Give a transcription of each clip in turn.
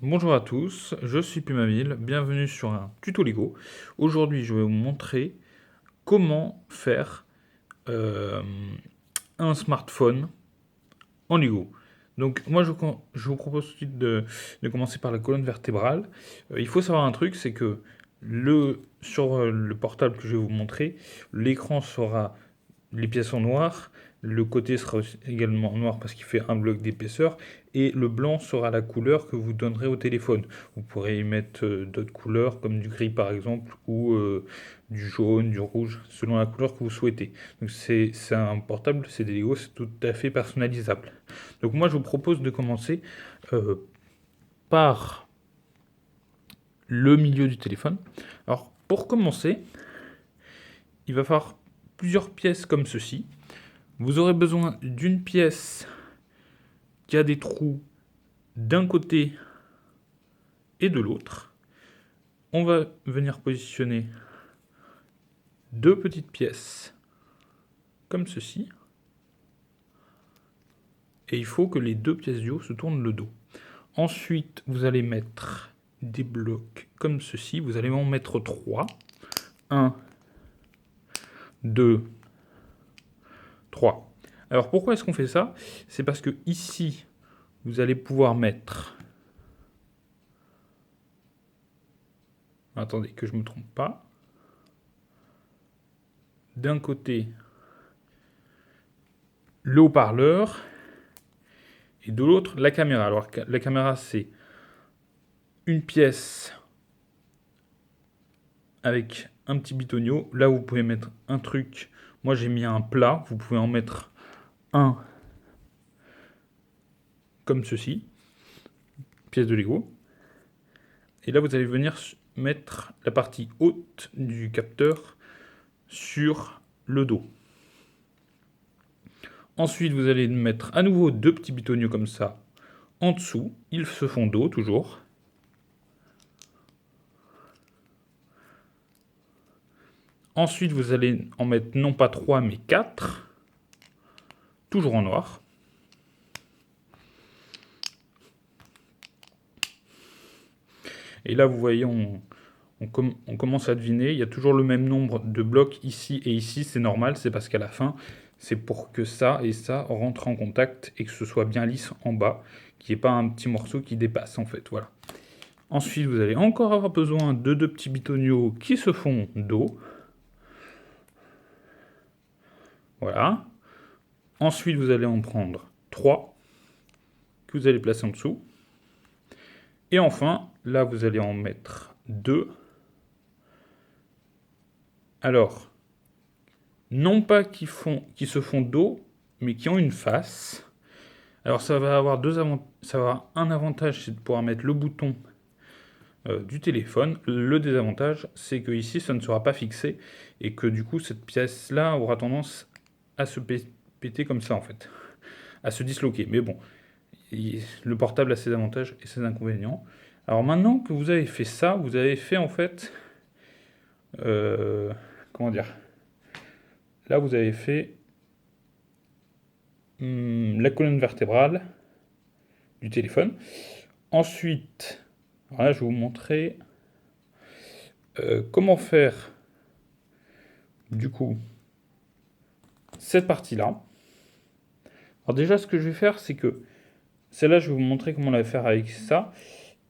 Bonjour à tous, je suis Pumaville, bienvenue sur un tuto Lego. Aujourd'hui, je vais vous montrer comment faire euh, un smartphone en Lego. Donc moi, je vous propose tout de suite de commencer par la colonne vertébrale. Il faut savoir un truc, c'est que sur le portable que je vais vous montrer, l'écran sera les pièces en noir, le côté sera également noir parce qu'il fait un bloc d'épaisseur, et le blanc sera la couleur que vous donnerez au téléphone. Vous pourrez y mettre d'autres couleurs comme du gris par exemple, ou du jaune, du rouge, selon la couleur que vous souhaitez. Donc c'est un portable, c'est des Lego, c'est tout à fait personnalisable. Donc moi je vous propose de commencer euh, par le milieu du téléphone. Alors pour commencer, il va falloir plusieurs pièces comme ceci. Vous aurez besoin d'une pièce qui a des trous d'un côté et de l'autre. On va venir positionner deux petites pièces comme ceci. Et il faut que les deux pièces du haut se tournent le dos. Ensuite, vous allez mettre des blocs comme ceci. Vous allez en mettre 3. 1, 2, 3. Alors pourquoi est-ce qu'on fait ça? C'est parce que ici, vous allez pouvoir mettre... Attendez, que je ne me trompe pas. D'un côté, le haut-parleur, et de l'autre, la caméra. Alors la caméra, c'est une pièce avec un petit bitonio. Là, vous pouvez mettre un truc. Moi, j'ai mis un plat. Vous pouvez en mettre un comme ceci. Pièce de Lego. Et là, vous allez venir mettre la partie haute du capteur sur le dos. Ensuite, vous allez mettre à nouveau deux petits bitonios comme ça en dessous. Ils se font dos toujours. Ensuite, vous allez en mettre non pas 3 mais 4. Toujours en noir. Et là, vous voyez, on commence à deviner. Il y a toujours le même nombre de blocs ici et ici. C'est normal, c'est parce qu'à la fin, c'est pour que ça et ça rentrent en contact et que ce soit bien lisse en bas, qu'il n'y ait pas un petit morceau qui dépasse en fait. Voilà. Ensuite, vous allez encore avoir besoin de deux petits bitonios qui se font dos. Voilà. Ensuite, vous allez en prendre 3 que vous allez placer en dessous. Et enfin, là, vous allez en mettre 2. Alors, non pas qui se font dos, mais qui ont une face. Alors ça va avoir un avantage, c'est de pouvoir mettre le bouton du téléphone. Le désavantage, c'est que ici, ça ne sera pas fixé et que du coup, cette pièce-là aura tendance à se péter comme ça en fait, à se disloquer. Mais bon, le portable a ses avantages et ses inconvénients. Alors maintenant que vous avez fait ça, vous avez fait en fait, comment dire, là vous avez fait la colonne vertébrale du téléphone. Ensuite, voilà, je vais vous montrer comment faire du coup cette partie-là. Alors déjà, ce que je vais faire, c'est que celle-là, je vais vous montrer comment la faire avec ça.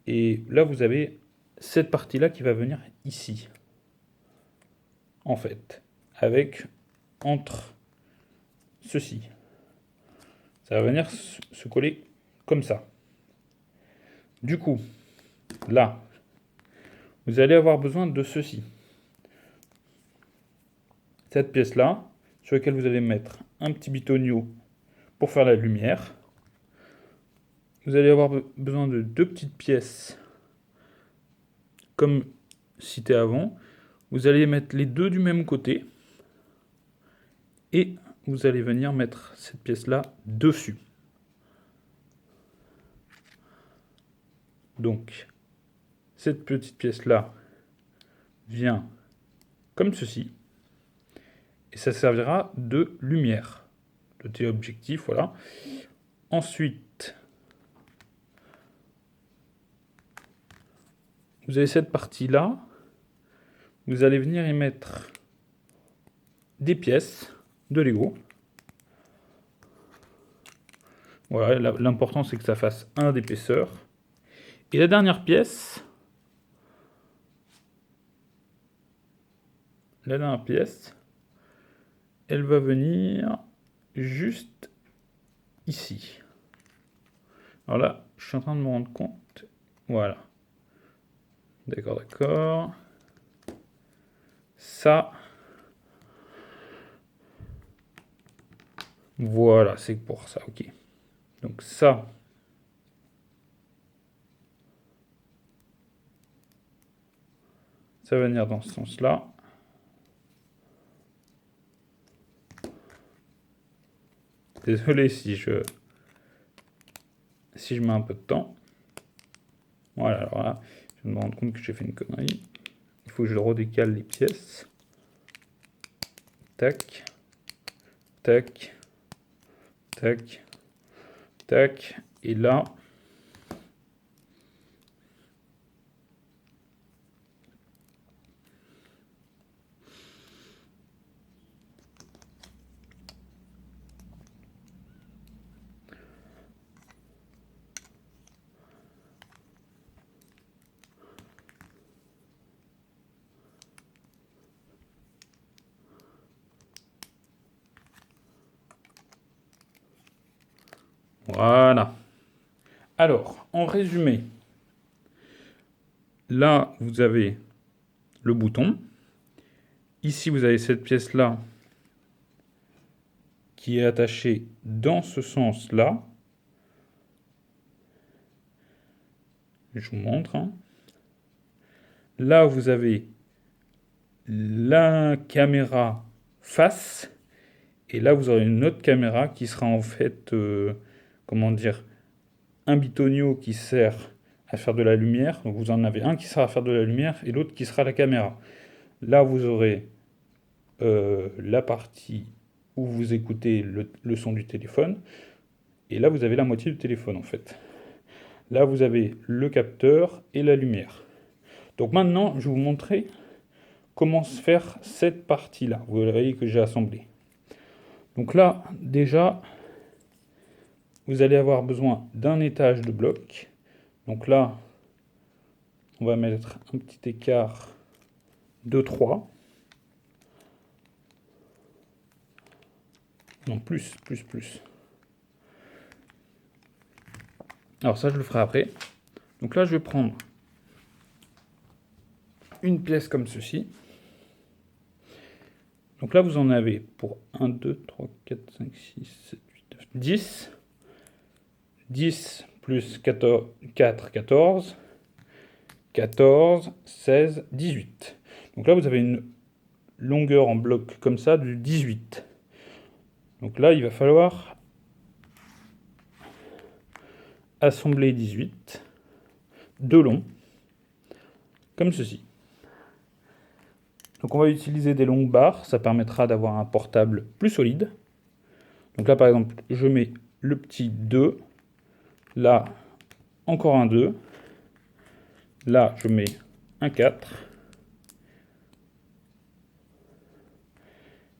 Et là, vous avez cette partie-là qui va venir ici, en fait, avec entre ceci. Ça va venir se coller comme ça. Du coup, là, vous allez avoir besoin de ceci. Cette pièce-là, sur laquelle vous allez mettre un petit bitonio pour faire la lumière. Vous allez avoir besoin de deux petites pièces, comme cité avant. Vous allez mettre les deux du même côté. Et vous allez venir mettre cette pièce-là dessus. Donc, cette petite pièce-là vient comme ceci. Et ça servira de lumière. Le téléobjectif, voilà. Ensuite, vous avez cette partie-là. Vous allez venir y mettre des pièces de Lego. Voilà, l'important c'est que ça fasse 1 d'épaisseur. Et la dernière pièce, elle va venir juste ici. Alors là, je suis en train de me rendre compte. Voilà. D'accord, d'accord. Ça. Voilà, c'est pour ça, ok. Donc ça. Ça va venir dans ce sens-là. Désolé si je mets un peu de temps. Voilà, alors là, je vais me rendre compte que j'ai fait une connerie. Il faut que je redécale les pièces. Tac. Tac. Tac. Tac. Et là... Voilà. Alors, en résumé, là, vous avez le bouton. Ici, vous avez cette pièce-là qui est attachée dans ce sens-là. Je vous montre. Là, vous avez la caméra face. Et là, vous aurez une autre caméra qui sera en fait, comment dire, un bitonio qui sert à faire de la lumière. Donc vous en avez un qui sert à faire de la lumière et l'autre qui sera la caméra. Là, vous aurez la partie où vous écoutez le son du téléphone. Et là, vous avez la moitié du téléphone en fait. Là, vous avez le capteur et la lumière. Donc maintenant, je vais vous montrer comment se faire cette partie-là. Vous voyez que j'ai assemblé. Donc là, déjà, vous allez avoir besoin d'un étage de blocs. Donc là, on va mettre un petit écart de 3. Non, plus. Alors ça, je le ferai après. Donc là, je vais prendre une pièce comme ceci. Donc là, vous en avez pour 1, 2, 3, 4, 5, 6, 7, 8, 9, 10. 10 plus 4, 14. 14, 16, 18. Donc là, vous avez une longueur en bloc comme ça de 18. Donc là, il va falloir assembler 18 de long, comme ceci. Donc on va utiliser des longues barres, ça permettra d'avoir un portable plus solide. Donc là, par exemple, je mets le petit 2, là, encore un 2, là, je mets un 4,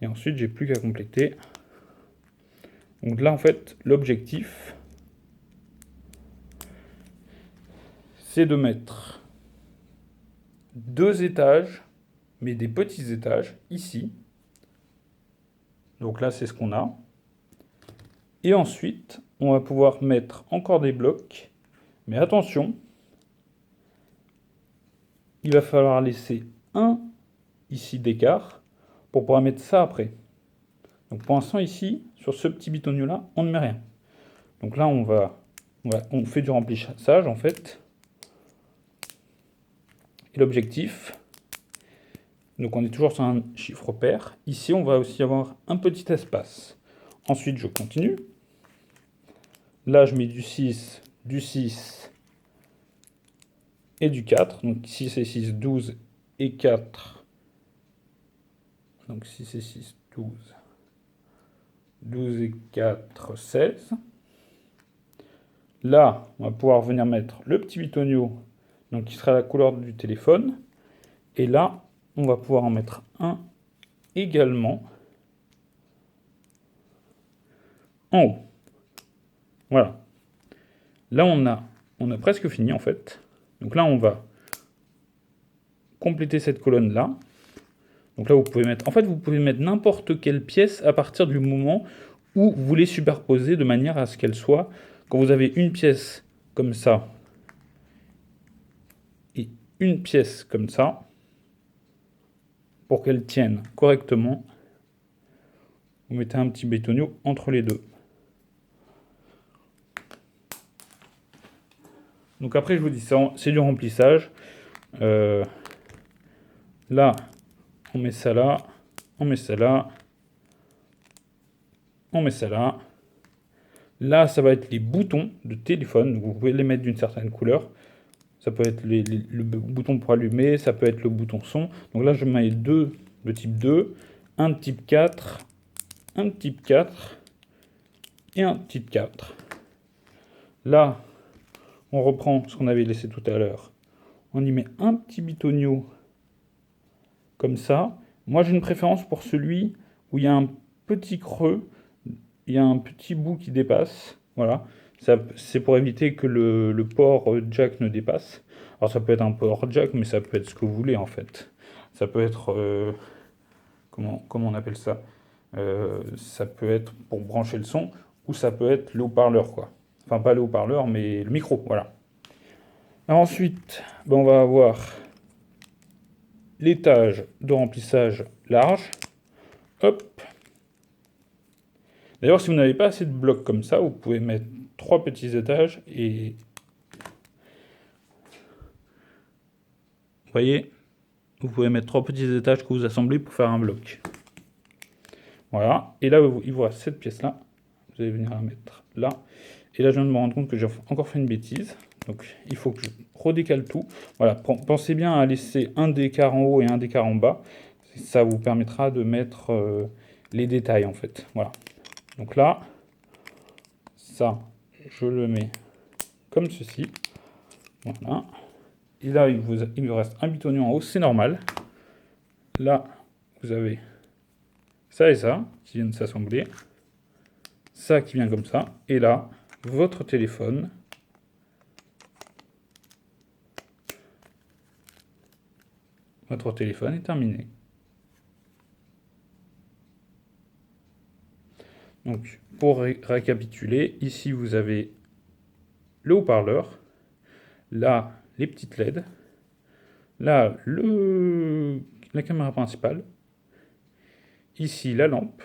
et ensuite, j'ai plus qu'à compléter. Donc là, en fait, l'objectif, c'est de mettre 2 étages, mais des petits étages, ici. Donc là, c'est ce qu'on a. Et ensuite, on va pouvoir mettre encore des blocs. Mais attention, il va falloir laisser un ici d'écart pour pouvoir mettre ça après. Donc pour l'instant, ici, sur ce petit bitonio-là, on ne met rien. Donc là, on fait du remplissage, en fait. Et l'objectif, donc on est toujours sur un chiffre pair. Ici, on va aussi avoir un petit espace. Ensuite, je continue. Là, je mets du 6 et du 4. Donc 6 et 6, 12 et 4. Donc 6 et 6, 12. 12 et 4, 16. Là, on va pouvoir venir mettre le petit bitonio donc qui sera la couleur du téléphone. Et là, on va pouvoir en mettre un également en haut. Voilà. Là, on a presque fini en fait. Donc là, on va compléter cette colonne-là. Donc là, vous pouvez mettre... En fait, vous pouvez mettre n'importe quelle pièce à partir du moment où vous les superposez de manière à ce qu'elle soit... Quand vous avez une pièce comme ça et une pièce comme ça, pour qu'elle tienne correctement, vous mettez un petit bétonio entre les deux. Donc après, je vous dis, c'est du remplissage. Là, on met ça là, on met ça là, on met ça là. Là, ça va être les boutons de téléphone. Donc vous pouvez les mettre d'une certaine couleur. Ça peut être le bouton pour allumer, ça peut être le bouton son. Donc là, je mets deux de type 2, un de type 4, un de type 4 et un de type 4. Là, on reprend ce qu'on avait laissé tout à l'heure. On y met un petit bitonio comme ça. Moi, j'ai une préférence pour celui où il y a un petit creux, il y a un petit bout qui dépasse. Voilà. C'est pour éviter que le port jack ne dépasse. Alors ça peut être un port jack, mais ça peut être ce que vous voulez en fait. Ça peut être... comment on appelle ça ça peut être pour brancher le son, ou ça peut être le haut-parleur, quoi. Enfin, pas le haut-parleur, mais le micro, voilà. Alors ensuite, ben, on va avoir l'étage de remplissage large. Hop. D'ailleurs, si vous n'avez pas assez de blocs comme ça, vous pouvez mettre 3 petits étages et... Vous voyez, vous pouvez mettre 3 petits étages que vous assemblez pour faire un bloc. Voilà. Et là, il vous reste cette pièce-là. Vous allez venir la mettre là. Et là, je viens de me rendre compte que j'ai encore fait une bêtise. Donc, il faut que je redécale tout. Voilà. Pensez bien à laisser un d'écart en haut et un d'écart en bas. Ça vous permettra de mettre les détails, en fait. Voilà. Donc là, ça, je le mets comme ceci. Voilà. Et là, il me reste un bitonio en haut. C'est normal. Là, vous avez ça et ça qui viennent s'assembler. Ça qui vient comme ça. Et là, votre téléphone. Votre téléphone est terminé. Donc, pour récapituler, ici vous avez le haut-parleur, là les petites LED, là la caméra principale, ici la lampe,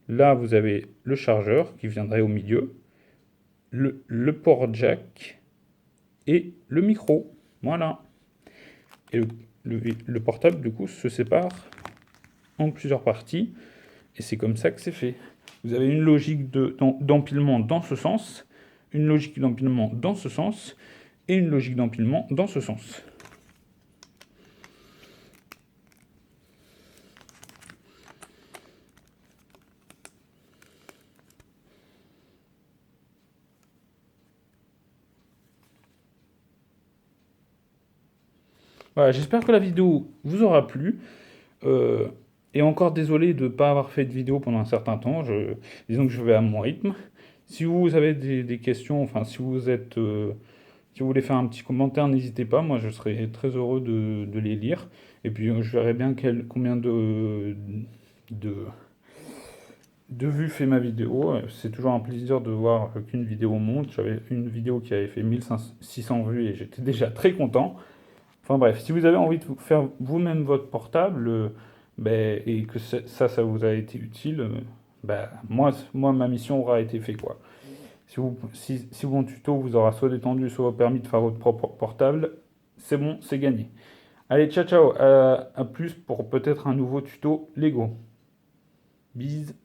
là vous avez le chargeur qui viendrait au milieu, le port jack et le micro. Voilà. Et le portable, du coup, se sépare en plusieurs parties. Et c'est comme ça que c'est fait. Vous avez une logique d'empilement dans ce sens, une logique d'empilement dans ce sens, et une logique d'empilement dans ce sens. Voilà, j'espère que la vidéo vous aura plu. Et encore désolé de ne pas avoir fait de vidéo pendant un certain temps. Disons que je vais à mon rythme. Si vous avez des questions, enfin si vous voulez faire un petit commentaire, n'hésitez pas. Moi, je serai très heureux de les lire. Et puis, je verrai bien combien de vues fait ma vidéo. C'est toujours un plaisir de voir qu'une vidéo monte. J'avais une vidéo qui avait fait 1600 vues et j'étais déjà très content. Enfin bref, si vous avez envie de faire vous-même votre portable et que ça vous a été utile, moi, ma mission aura été faite, quoi. Si mon tuto vous aura soit détendu, soit permis de faire votre propre portable, c'est bon, c'est gagné. Allez, ciao, ciao, à plus pour peut-être un nouveau tuto Lego. Bise.